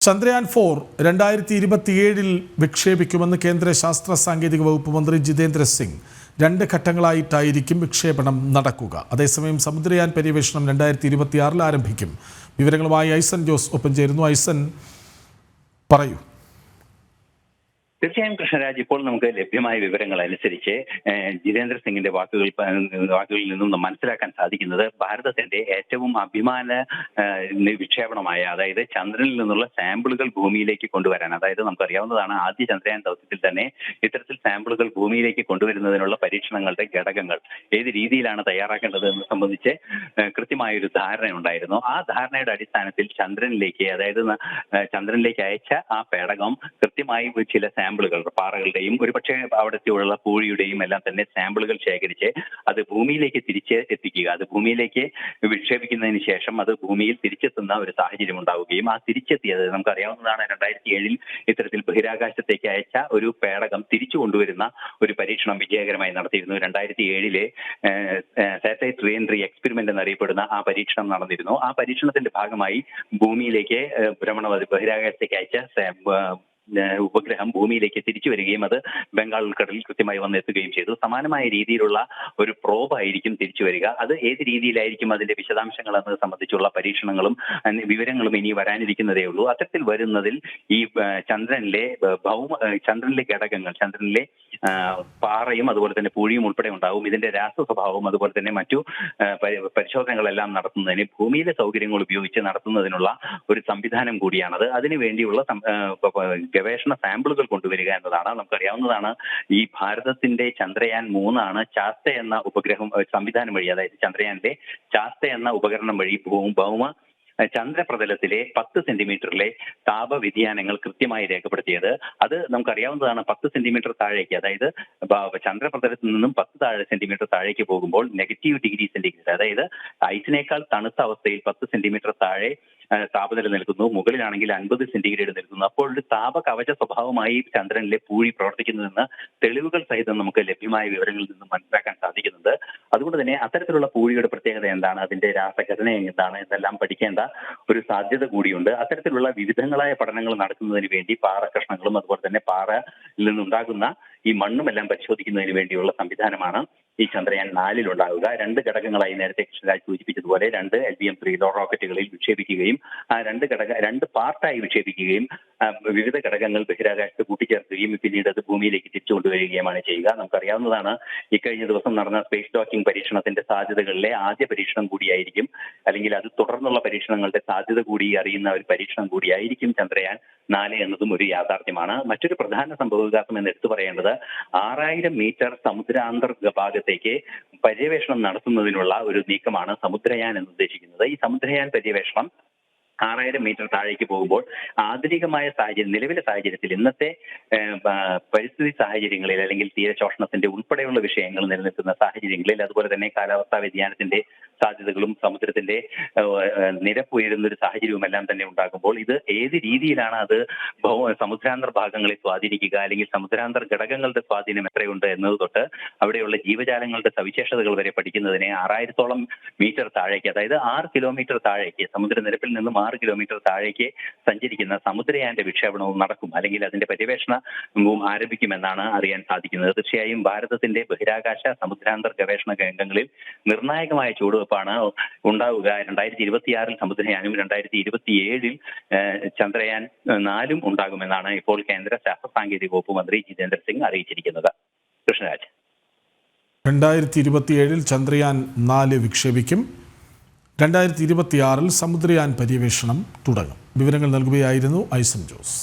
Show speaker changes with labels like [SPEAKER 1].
[SPEAKER 1] ചന്ദ്രയാൻ 4 2027 വിക്ഷേപിക്കുമെന്ന് കേന്ദ്ര ശാസ്ത്ര സാങ്കേതിക വകുപ്പ് മന്ത്രി ജിതേന്ദ്ര സിംഗ്. 2 ഘട്ടങ്ങളായിട്ടായിരിക്കും വിക്ഷേപണം നടക്കുക. അതേസമയം സമുദ്രയാൻ പര്യവേഷണം 2026 ആരംഭിക്കും. വിവരങ്ങളുമായി ഐസൻ ജോസ് ഒപ്പം ചേരുന്നു. ഐസൻ, പറയൂ.
[SPEAKER 2] തീർച്ചയായും കൃഷ്ണരാജ്, ഇപ്പോൾ നമുക്ക് ലഭ്യമായ വിവരങ്ങൾ അനുസരിച്ച് ജിതേന്ദ്ര സിംഗിന്റെ വാക്കുകളിൽ നിന്നും മനസ്സിലാക്കാൻ സാധിക്കുന്നത് ഭാരതത്തിന്റെ ഏറ്റവും അഭിമാന വിക്ഷേപണമായ, അതായത് ചന്ദ്രനിൽ നിന്നുള്ള സാമ്പിളുകൾ ഭൂമിയിലേക്ക് കൊണ്ടുവരാൻ, അതായത് നമുക്കറിയാവുന്നതാണ്, ആദ്യ ചന്ദ്രയാൻ ദൗത്യത്തിൽ തന്നെ ഇത്തരത്തിൽ സാമ്പിളുകൾ ഭൂമിയിലേക്ക് കൊണ്ടുവരുന്നതിനുള്ള പരീക്ഷണങ്ങളുടെ ഘടകങ്ങൾ ഏത് രീതിയിലാണ് തയ്യാറാക്കേണ്ടത് എന്ന് സംബന്ധിച്ച് കൃത്യമായൊരു ധാരണയുണ്ടായിരുന്നു. ആ ധാരണയുടെ അടിസ്ഥാനത്തിൽ ചന്ദ്രനിലേക്ക് അയച്ച ആ പേടകം കൃത്യമായി ചില സാമ്പിളുകൾ, പാറകളുടെയും ഒരുപക്ഷെ അവിടത്തെയുള്ള പൂഴിയുടെയും എല്ലാം തന്നെ സാമ്പിളുകൾ ശേഖരിച്ച് അത് ഭൂമിയിലേക്ക് തിരിച്ച് എത്തിക്കുക. അത് ഭൂമിയിലേക്ക് വിക്ഷേപിക്കുന്നതിന് ശേഷം അത് ഭൂമിയിൽ തിരിച്ചെത്തുന്ന ഒരു സാഹചര്യം ഉണ്ടാവുകയും ആ തിരിച്ചെത്തിയത് നമുക്കറിയാവുന്നതാണ്. 2007 ഇത്തരത്തിൽ ബഹിരാകാശത്തേക്ക് അയച്ച ഒരു പേടകം തിരിച്ചു കൊണ്ടുവരുന്ന ഒരു പരീക്ഷണം വിജയകരമായി നടത്തിയിരുന്നു. 2007 സാറ്റലൈറ്റ് റീ എൻട്രി എക്സ്പെരിമെന്റ് എന്നറിയപ്പെടുന്ന ആ പരീക്ഷണം നടന്നിരുന്നു. ആ പരീക്ഷണത്തിന്റെ ഭാഗമായി ഭൂമിയിലേക്ക് ബഹിരാകാശത്തേക്ക് അയച്ച ഉപഗ്രഹം ഭൂമിയിലേക്ക് തിരിച്ചു വരികയും അത് ബംഗാൾ ഉൾക്കടലിൽ കൃത്യമായി വന്നെത്തുകയും ചെയ്തു. സമാനമായ രീതിയിലുള്ള ഒരു പ്രോബായിരിക്കും തിരിച്ചു വരിക. അത് ഏത് രീതിയിലായിരിക്കും അതിന്റെ വിശദാംശങ്ങൾ എന്നത് സംബന്ധിച്ചുള്ള പരീക്ഷണങ്ങളും വിവരങ്ങളും ഇനി വരാനിരിക്കുന്നതേ ഉള്ളൂ. അത്തരത്തിൽ വരുന്നതിൽ ഈ ചന്ദ്രനിലെ ഘടകങ്ങൾ, ചന്ദ്രനിലെ പാറയും അതുപോലെ തന്നെ പൂഴിയും ഉൾപ്പെടെ ഉണ്ടാവും. ഇതിന്റെ രാസ സ്വഭാവവും അതുപോലെ തന്നെ മറ്റു പരിശോധനകളെല്ലാം നടത്തുന്നതിന് ഭൂമിയിലെ സൗകര്യങ്ങൾ ഉപയോഗിച്ച് നടത്തുന്നതിനുള്ള ഒരു സംവിധാനം കൂടിയാണത്. അതിനുവേണ്ടിയുള്ള ഗവേഷണ സാമ്പിളുകൾ കൊണ്ടുവരിക എന്നതാണ്. നമുക്കറിയാവുന്നതാണ്, ഈ ഭാരതത്തിന്റെ ചന്ദ്രയാൻ 3 ചാസ്ത എന്ന ഉപഗ്രഹം സംവിധാനം വഴി, അതായത് ചന്ദ്രയാനിലെ ചാസ്ത എന്ന ഉപകരണം വഴി ഭൗമ ചന്ദ്രപ്രതലത്തിലെ 10 സെന്റിമീറ്ററിലെ താപ വ്യതിയാനങ്ങൾ കൃത്യമായി രേഖപ്പെടുത്തിയത്. അത് നമുക്കറിയാവുന്നതാണ്. 10 സെന്റിമീറ്റർ താഴേക്ക്, അതായത് ചന്ദ്രപ്രതലത്തിൽ നിന്നും 10 സെന്റിമീറ്റർ താഴേക്ക് പോകുമ്പോൾ -°C, അതായത് ഐസിനേക്കാൾ തണുത്ത അവസ്ഥയിൽ 10 സെന്റിമീറ്റർ താഴെ താപനില നിൽക്കുന്നു. മുകളിലാണെങ്കിൽ 50 സെന്റിഗ്രേഡ് നിൽക്കുന്നു. അപ്പോൾ ഒരു താപകവച സ്വഭാവമായി ചന്ദ്രനിലെ പൂഴി പ്രവർത്തിക്കുന്നതെന്ന് തെളിവുകൾ സഹിതം നമുക്ക് ലഭ്യമായ വിവരങ്ങളിൽ നിന്നും മനസ്സിലാക്കാൻ സാധിക്കുന്നുണ്ട്. അതുകൊണ്ട് തന്നെ അത്തരത്തിലുള്ള പൂഴിയുടെ പ്രത്യേകത എന്താണ്, അതിന്റെ രാസഘടന എന്താണ് എന്നെല്ലാം പഠിക്കേണ്ട ഒരു സാധ്യത കൂടിയുണ്ട്. അത്തരത്തിലുള്ള വിവിധങ്ങളായ പഠനങ്ങൾ നടത്തുന്നതിന് വേണ്ടി പാറ കഷ്ണങ്ങളും അതുപോലെ തന്നെ പാറയിൽ നിന്നുണ്ടാകുന്ന ഈ മണ്ണും എല്ലാം പരിശോധിക്കുന്നതിന് വേണ്ടിയുള്ള സംവിധാനമാണ് ഈ ചന്ദ്രയാൻ 4 ഉണ്ടാവുക. 2 ഘടകങ്ങളായി നേരത്തെ കൃഷ്ണരാജ് സൂചിപ്പിച്ചതുപോലെ 2 LVM-3 റോക്കറ്റുകളിൽ വിക്ഷേപിക്കുകയും ആ 2 പാർട്ടായി വിക്ഷേപിക്കുകയും വിവിധ ഘടകങ്ങൾ ബഹിരാകാശത്ത് കൂട്ടിച്ചേർക്കുകയും പിന്നീട് അത് ഭൂമിയിലേക്ക് തിരിച്ചു കൊണ്ടുവരികയുമാണ് ചെയ്യുക. നമുക്കറിയാവുന്നതാണ്, ഇക്കഴിഞ്ഞ ദിവസം നടന്ന സ്പേസ് ഡോക്കിംഗ് പരീക്ഷണത്തിന്റെ സാധ്യതകളിലെ ആദ്യ പരീക്ഷണം കൂടിയായിരിക്കും, അല്ലെങ്കിൽ അത് തുടർന്നുള്ള പരീക്ഷണങ്ങളുടെ സാധ്യത കൂടി അറിയുന്ന ഒരു പരീക്ഷണം കൂടിയായിരിക്കും ചന്ദ്രയാൻ 4 എന്നതും ഒരു യാഥാർത്ഥ്യമാണ്. മറ്റൊരു പ്രധാന സംഭവവികാസം എന്ന് എടുത്തു പറയേണ്ടത് 6000 മീറ്റർ സമുദ്രാന്തർ ഭാഗത്തേക്ക് പര്യവേഷണം നടത്തുന്നതിനുള്ള ഒരു നീക്കമാണ് സമുദ്രയാൻ എന്ന് ഉദ്ദേശിക്കുന്നത്. ഈ സമുദ്രയാൻ പര്യവേഷണം 6000 മീറ്റർ താഴേക്ക് പോകുമ്പോൾ ആധുനികമായ നിലവിലെ സാഹചര്യത്തിൽ, ഇന്നത്തെ പരിസ്ഥിതി സാഹചര്യങ്ങളിൽ അല്ലെങ്കിൽ തീരശോഷണത്തിന്റെ ഉൾപ്പെടെയുള്ള വിഷയങ്ങൾ നിലനിൽക്കുന്ന സാഹചര്യങ്ങളിൽ, അതുപോലെ തന്നെ കാലാവസ്ഥാ വ്യതിയാനത്തിന്റെ സാധ്യതകളും സമുദ്രത്തിന്റെ നിരപ്പ് ഉയരുന്ന ഒരു സാഹചര്യവും എല്ലാം തന്നെ ഉണ്ടാകുമ്പോൾ ഇത് ഏത് രീതിയിലാണ് അത് സമുദ്രാന്തർ ഭാഗങ്ങളെ സ്വാധീനിക്കുക, അല്ലെങ്കിൽ സമുദ്രാന്തർ ഘടകങ്ങളുടെ സ്വാധീനം എത്രയുണ്ട് എന്നത് തൊട്ട് അവിടെയുള്ള ജീവജാലങ്ങളുടെ സവിശേഷതകൾ വരെ പഠിക്കുന്നതിന് 6000-ഓളം മീറ്റർ താഴേക്ക്, അതായത് 6 കിലോമീറ്റർ താഴേക്ക്, സമുദ്രനിരപ്പിൽ നിന്നും 6 കിലോമീറ്റർ താഴേക്ക് സഞ്ചരിക്കുന്ന സമുദ്രയാന്റെ വിക്ഷേപണവും നടക്കും, അല്ലെങ്കിൽ അതിന്റെ പര്യവേഷണവും ആരംഭിക്കുമെന്നാണ് അറിയാൻ സാധിക്കുന്നത്. തീർച്ചയായും ഭാരതത്തിന്റെ ബഹിരാകാശ സമുദ്രാന്തർ ഗവേഷണ രംഗങ്ങളിൽ നിർണായകമായ ചുവടുവെപ്പാണ് ഉണ്ടാവുക. 2026 സമുദ്രയാനും 2027 ചന്ദ്രയാൻ 4 ഉണ്ടാകുമെന്നാണ് ഇപ്പോൾ കേന്ദ്ര ശാസ്ത്ര സാങ്കേതിക വകുപ്പ് മന്ത്രി ജിതേന്ദ്ര സിംഗ് അറിയിച്ചിരിക്കുന്നത്. കൃഷ്ണരാജ്,
[SPEAKER 1] 2027 ചന്ദ്രയാൻ 4 വിക്ഷേപിക്കും. 2026 സമുദ്രയാൻ പര്യവേഷണം തുടങ്ങും. വിവരങ്ങൾ നൽകുകയായിരുന്നു ഐസൻ ജോസ്.